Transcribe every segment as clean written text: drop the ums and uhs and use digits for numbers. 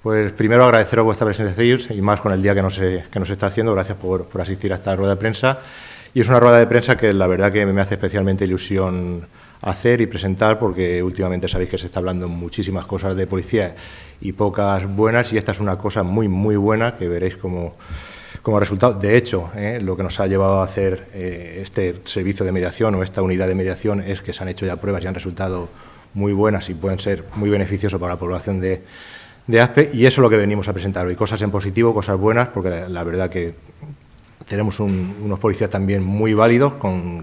Pues primero agradeceros vuestra presencia y más con el día que nos está haciendo. Gracias por asistir a esta rueda de prensa. Y es una rueda de prensa que la verdad que me hace especialmente ilusión hacer y presentar, porque últimamente sabéis que se está hablando muchísimas cosas de policía y pocas buenas, y esta es una cosa muy, muy buena que veréis como resultado. De hecho, lo que nos ha llevado a hacer este servicio de mediación o esta unidad de mediación es que se han hecho ya pruebas y han resultado muy buenas y pueden ser muy beneficiosos para la población de Aspe, y eso es lo que venimos a presentar hoy, cosas en positivo, cosas buenas, porque la verdad que tenemos unos policías también muy válidos,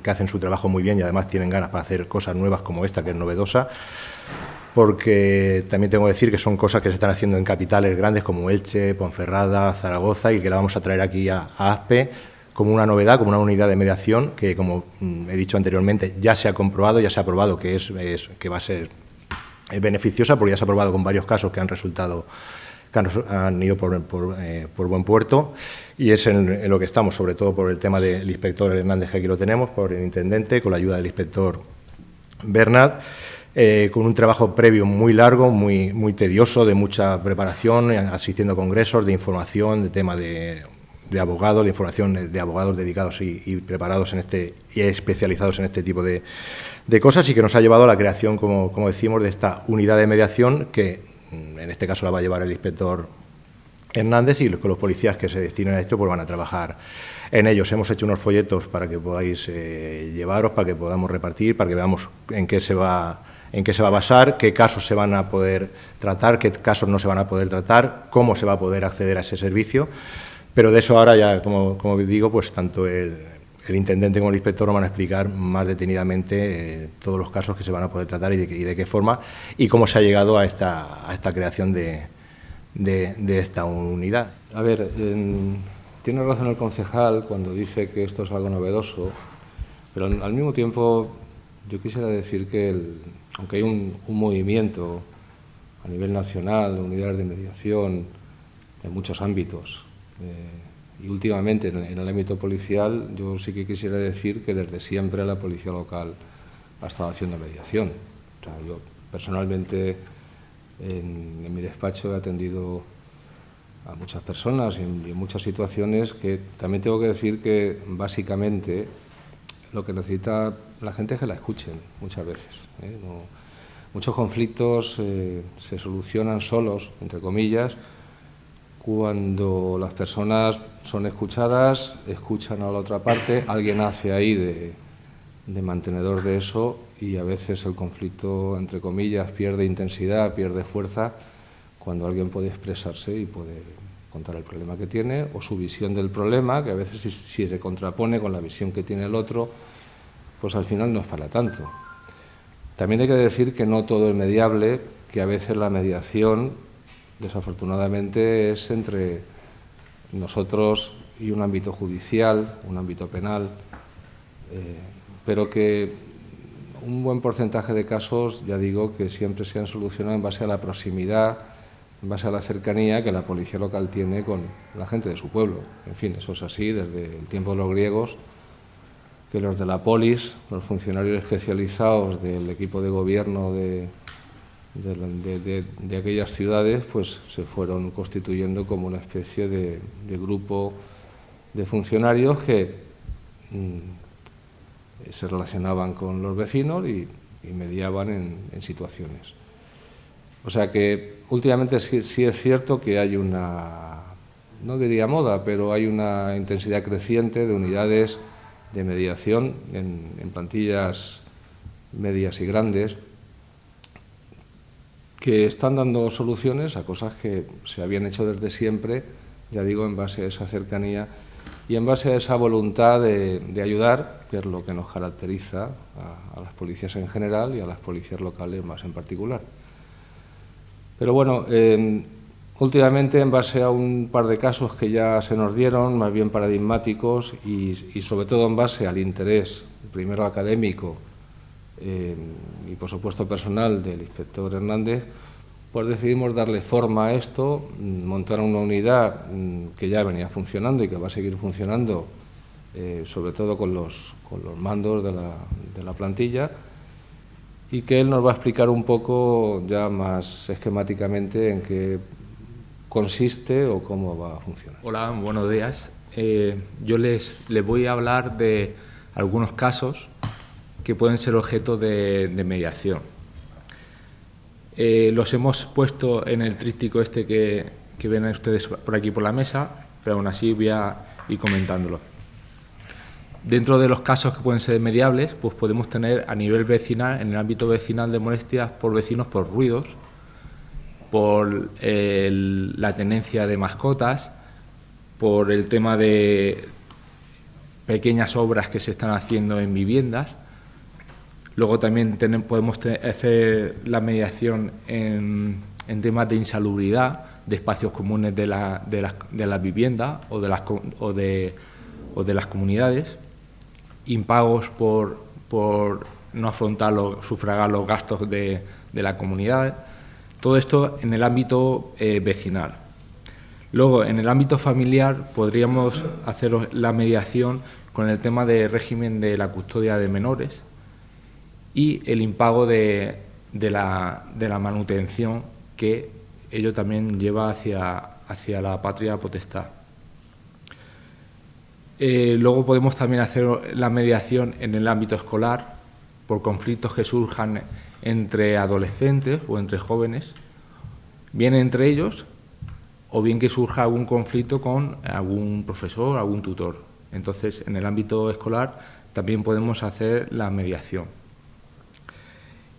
que hacen su trabajo muy bien y además tienen ganas para hacer cosas nuevas como esta, que es novedosa, porque también tengo que decir que son cosas que se están haciendo en capitales grandes como Elche, Ponferrada, Zaragoza, y que la vamos a traer aquí a Aspe como una novedad, como una unidad de mediación que, como he dicho anteriormente, ya se ha comprobado, ya se ha probado que va a ser beneficiosa, porque ya se ha probado con varios casos que han resultado, que han ido por buen puerto, y es en lo que estamos, sobre todo por el tema del inspector Hernández, que aquí lo tenemos, por el intendente, con la ayuda del inspector Bernat, con un trabajo previo muy largo, muy tedioso, de mucha preparación, asistiendo a congresos de información, de tema de abogados, de información de abogados dedicados y preparados y especializados en este tipo de cosas, y que nos ha llevado a la creación, como decimos, de esta unidad de mediación que en este caso la va a llevar el inspector Hernández, y con los policías que se destinen a esto pues van a trabajar en ellos. Hemos hecho unos folletos para que podáis llevaros, para que podamos repartir, para que veamos en qué se va a basar, qué casos se van a poder tratar, qué casos no se van a poder tratar, cómo se va a poder acceder a ese servicio. Pero de eso ahora ya, como digo, pues tanto el intendente como el inspector nos van a explicar más detenidamente todos los casos que se van a poder tratar y de qué forma, y cómo se ha llegado a esta creación de esta unidad. A ver, tiene razón el concejal cuando dice que esto es algo novedoso, pero al mismo tiempo yo quisiera decir que, aunque hay un movimiento a nivel nacional de unidades de mediación en muchos ámbitos, y últimamente en el ámbito policial, yo sí que quisiera decir que desde siempre la policía local ha estado haciendo mediación. O sea, yo personalmente en mi despacho he atendido a muchas personas y en muchas situaciones que también tengo que decir que básicamente lo que necesita la gente es que la escuchen muchas veces. Muchos conflictos se solucionan solos, entre comillas, cuando las personas son escuchadas, escuchan a la otra parte, alguien hace ahí de mantenedor de eso, y a veces el conflicto, entre comillas, pierde intensidad, pierde fuerza, cuando alguien puede expresarse y puede contar el problema que tiene o su visión del problema, que a veces si se contrapone con la visión que tiene el otro, pues al final no es para tanto. También hay que decir que no todo es mediable, que a veces la mediación, desafortunadamente, es entre nosotros y un ámbito judicial, un ámbito penal, pero que un buen porcentaje de casos, ya digo, que siempre se han solucionado en base a la proximidad, en base a la cercanía que la policía local tiene con la gente de su pueblo. En fin, eso es así desde el tiempo de los griegos, que los de la polis, los funcionarios especializados del equipo de gobierno de aquellas ciudades, pues se fueron constituyendo como una especie de grupo de funcionarios que se relacionaban con los vecinos y mediaban en situaciones. O sea que últimamente sí es cierto que hay una, no diría moda, pero hay una intensidad creciente de unidades de mediación en plantillas medias y grandes, que están dando soluciones a cosas que se habían hecho desde siempre, ya digo, en base a esa cercanía y en base a esa voluntad de ayudar, que es lo que nos caracteriza a las policías en general y a las policías locales más en particular. Pero bueno, últimamente, en base a un par de casos que ya se nos dieron, más bien paradigmáticos, y sobre todo en base al interés, primero académico, y por supuesto personal del inspector Hernández, pues decidimos darle forma a esto, montar una unidad que ya venía funcionando y que va a seguir funcionando, sobre todo con los mandos de la plantilla, y que él nos va a explicar un poco ya más esquemáticamente en qué consiste o cómo va a funcionar. Hola, buenos días. Yo les voy a hablar de algunos casos que pueden ser objeto de mediación. Los hemos puesto en el tríptico este que ven ustedes por aquí por la mesa, pero aún así voy a ir comentándolo. Dentro de los casos que pueden ser mediables, pues podemos tener a nivel vecinal, en el ámbito vecinal, de molestias por vecinos por ruidos, por la tenencia de mascotas, por el tema de pequeñas obras que se están haciendo en viviendas. Luego también podemos hacer la mediación en temas de insalubridad, de espacios comunes de las viviendas o de las comunidades, impagos por no sufragar los gastos de la comunidad. Todo esto en el ámbito vecinal. Luego, en el ámbito familiar, podríamos hacer la mediación con el tema del régimen de la custodia de menores y el impago de la manutención que ello también lleva hacia la patria potestad. Luego podemos también hacer la mediación en el ámbito escolar por conflictos que surjan entre adolescentes o entre jóvenes, bien entre ellos o bien que surja algún conflicto con algún profesor, algún tutor. Entonces, en el ámbito escolar también podemos hacer la mediación.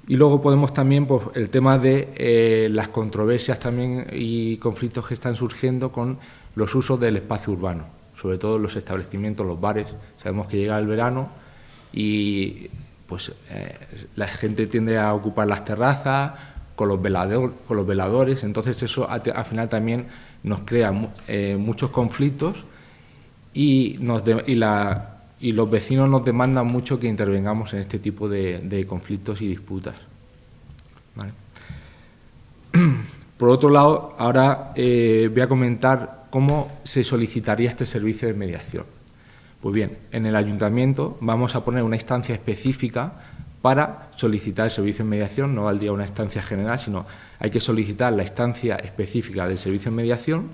Y luego podemos también, pues, el tema de las controversias también y conflictos que están surgiendo con los usos del espacio urbano, sobre todo los establecimientos, los bares. Sabemos que llega el verano y pues la gente tiende a ocupar las terrazas con los veladores, entonces eso al final también nos crea muchos conflictos y los vecinos nos demandan mucho que intervengamos en este tipo de conflictos y disputas. ¿Vale? Por otro lado, ahora voy a comentar cómo se solicitaría este servicio de mediación. Pues bien, en el ayuntamiento vamos a poner una instancia específica para solicitar el servicio de mediación. No valdría una instancia general, sino hay que solicitar la instancia específica del servicio de mediación.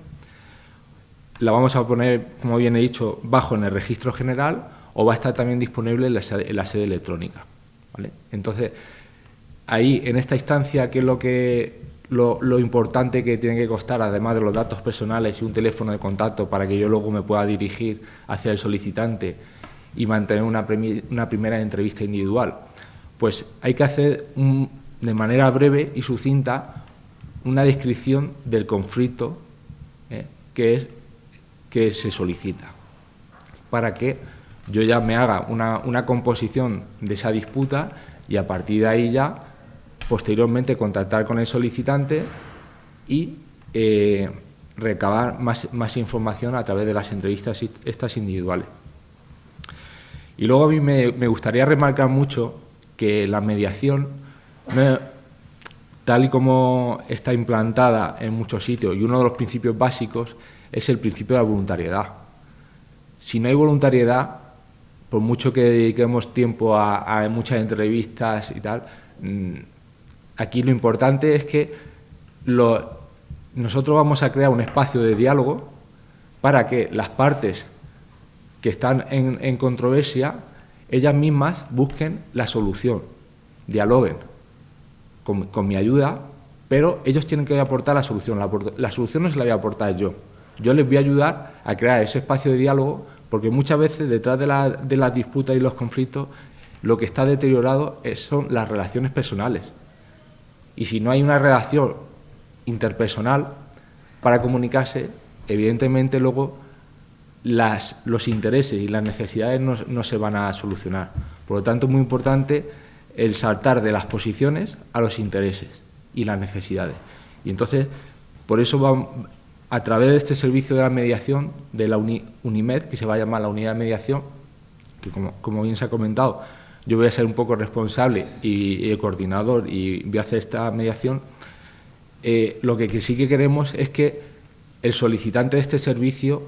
La vamos a poner, como bien he dicho, bajo en el registro general o va a estar también disponible en la sede electrónica. ¿Vale? Entonces, ahí, en esta instancia, ¿qué es lo importante que tiene que constar, además de los datos personales y un teléfono de contacto para que yo luego me pueda dirigir hacia el solicitante y mantener una primera entrevista individual? Pues hay que hacer de manera breve y sucinta una descripción del conflicto que se solicita, para que yo ya me haga una composición de esa disputa y a partir de ahí ya posteriormente contactar con el solicitante y recabar más información a través de las entrevistas estas individuales. Y luego a mí me gustaría remarcar mucho que la mediación, tal y como está implantada en muchos sitios, y uno de los principios básicos es el principio de la voluntariedad. Si no hay voluntariedad, por mucho que dediquemos tiempo a muchas entrevistas y tal, aquí lo importante es que nosotros vamos a crear un espacio de diálogo para que las partes que están en controversia, ellas mismas busquen la solución, dialoguen con mi ayuda, pero ellos tienen que aportar la solución. La solución no se la voy a aportar yo. Yo les voy a ayudar a crear ese espacio de diálogo, porque muchas veces detrás de las disputas y los conflictos lo que está deteriorado son las relaciones personales. Y si no hay una relación interpersonal para comunicarse, evidentemente luego los intereses y las necesidades no se van a solucionar. Por lo tanto, es muy importante el saltar de las posiciones a los intereses y las necesidades. Y entonces, por eso a través de este servicio de la mediación, de la UNIMED, que se va a llamar la Unidad de Mediación, que como bien se ha comentado, yo voy a ser un poco responsable y el coordinador y voy a hacer esta mediación, lo que sí que queremos es que el solicitante de este servicio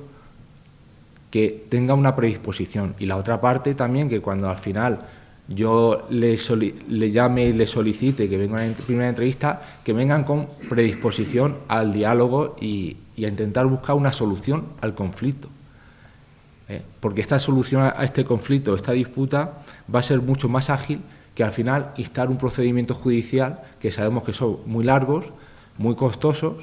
que tenga una predisposición y la otra parte también que cuando al final yo le llame y le solicite que venga a una primera entrevista, que vengan con predisposición al diálogo y a intentar buscar una solución al conflicto. Porque esta solución a este conflicto, esta disputa, va a ser mucho más ágil que al final instar un procedimiento judicial que sabemos que son muy largos, muy costosos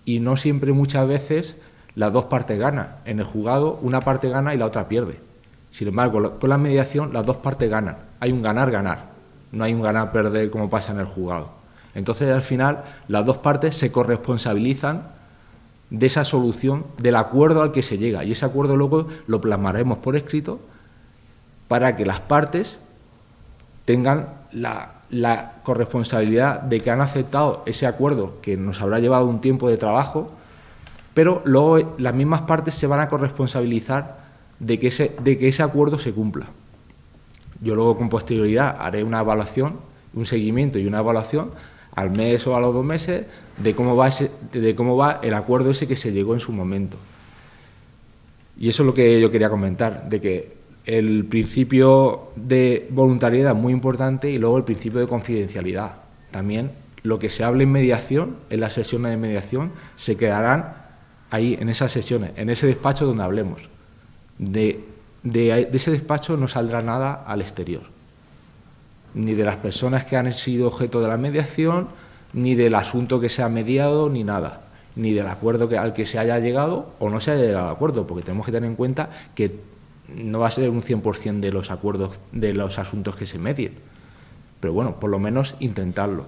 y no siempre, muchas veces, las dos partes ganan. En el juzgado una parte gana y la otra pierde. Sin embargo, con la mediación las dos partes ganan. Hay un ganar-ganar, no hay un ganar-perder como pasa en el juzgado. Entonces, al final, las dos partes se corresponsabilizan de esa solución, del acuerdo al que se llega. Y ese acuerdo luego lo plasmaremos por escrito para que las partes tengan la corresponsabilidad de que han aceptado ese acuerdo que nos habrá llevado un tiempo de trabajo, pero luego las mismas partes se van a corresponsabilizar de que ese acuerdo se cumpla. Yo luego con posterioridad haré una evaluación, un seguimiento y una evaluación al mes o a los 2 meses de cómo va el acuerdo ese que se llegó en su momento. Y eso es lo que yo quería comentar, de que el principio de voluntariedad es muy importante y luego el principio de confidencialidad. También lo que se hable en mediación, en las sesiones de mediación, se quedarán ahí, en esas sesiones, en ese despacho donde hablemos. De ese despacho no saldrá nada al exterior, ni de las personas que han sido objeto de la mediación, ni del asunto que se ha mediado, ni nada, ni del acuerdo al que se haya llegado o no se haya llegado a acuerdo, porque tenemos que tener en cuenta que no va a ser un 100% de los acuerdos, de los asuntos que se medien, pero bueno, por lo menos intentarlo.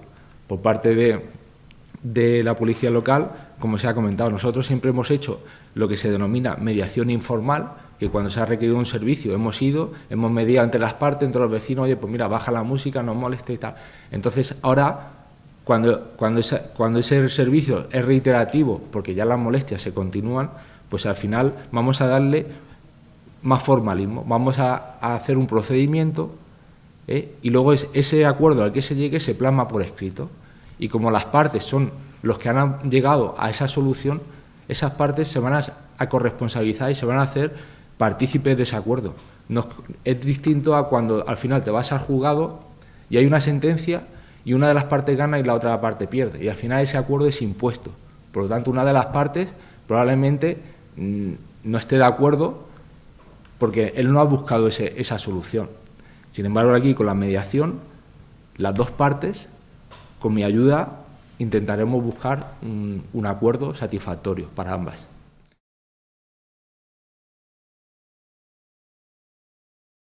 Por parte de la policía local, como se ha comentado, nosotros siempre hemos hecho lo que se denomina mediación informal, que cuando se ha requerido un servicio hemos mediado entre las partes, entre los vecinos, oye, pues mira, baja la música, no moleste y tal. Entonces, ahora, cuando ese servicio es reiterativo, porque ya las molestias se continúan, pues al final vamos a darle más formalismo, vamos a hacer un procedimiento y luego ese acuerdo al que se llegue se plasma por escrito. Y como las partes son los que han llegado a esa solución, esas partes se van a corresponsabilizar y se van a hacer partícipes de ese acuerdo. Es distinto a cuando al final te vas al juzgado y hay una sentencia y una de las partes gana y la otra parte pierde. Y al final ese acuerdo es impuesto. Por lo tanto, una de las partes probablemente no esté de acuerdo porque él no ha buscado esa solución. Sin embargo, aquí con la mediación, las dos partes, con mi ayuda, intentaremos buscar un acuerdo satisfactorio para ambas.